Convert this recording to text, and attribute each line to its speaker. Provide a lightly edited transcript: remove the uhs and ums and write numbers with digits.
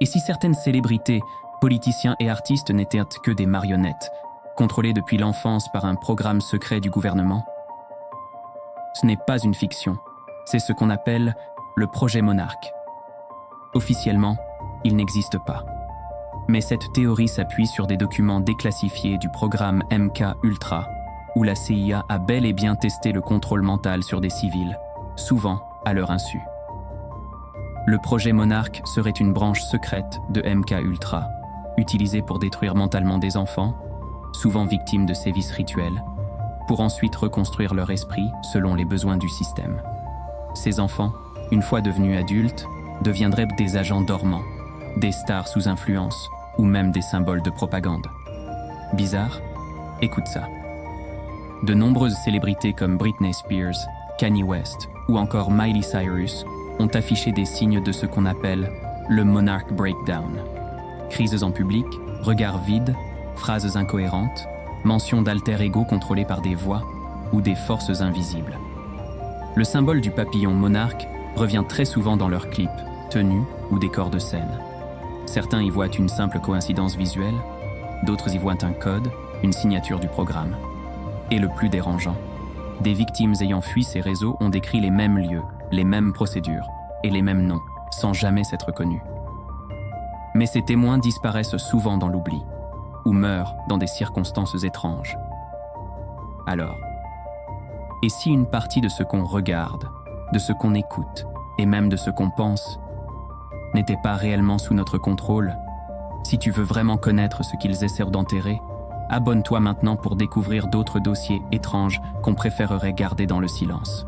Speaker 1: Et si certaines célébrités, politiciens et artistes n'étaient que des marionnettes, contrôlées depuis l'enfance par un programme secret du gouvernement? Ce n'est pas une fiction, c'est ce qu'on appelle le projet Monarch. Officiellement, il n'existe pas. Mais cette théorie s'appuie sur des documents déclassifiés du programme MK-Ultra, où la CIA a bel et bien testé le contrôle mental sur des civils, souvent à leur insu. Le projet Monarch serait une branche secrète de MK-Ultra, utilisée pour détruire mentalement des enfants, souvent victimes de sévices rituels, pour ensuite reconstruire leur esprit selon les besoins du système. Ces enfants, une fois devenus adultes, deviendraient des agents dormants, des stars sous influence ou même des symboles de propagande. Bizarre? Écoute ça. De nombreuses célébrités comme Britney Spears, Kanye West ou encore Miley Cyrus ont affiché des signes de ce qu'on appelle le Monarch Breakdown. Crises en public, regards vides, phrases incohérentes, mention d'alter ego contrôlés par des voix ou des forces invisibles. Le symbole du papillon monarque revient très souvent dans leurs clips, tenues ou décors de scène. Certains y voient une simple coïncidence visuelle, d'autres y voient un code, une signature du programme. Et le plus dérangeant, des victimes ayant fui ces réseaux ont décrit les mêmes lieux, les mêmes procédures et les mêmes noms, sans jamais s'être connus. Mais ces témoins disparaissent souvent dans l'oubli, ou meurent dans des circonstances étranges. Alors, et si une partie de ce qu'on regarde, de ce qu'on écoute, et même de ce qu'on pense, n'était pas réellement sous notre contrôle? Si tu veux vraiment connaître ce qu'ils essaient d'enterrer, abonne-toi maintenant pour découvrir d'autres dossiers étranges qu'on préférerait garder dans le silence.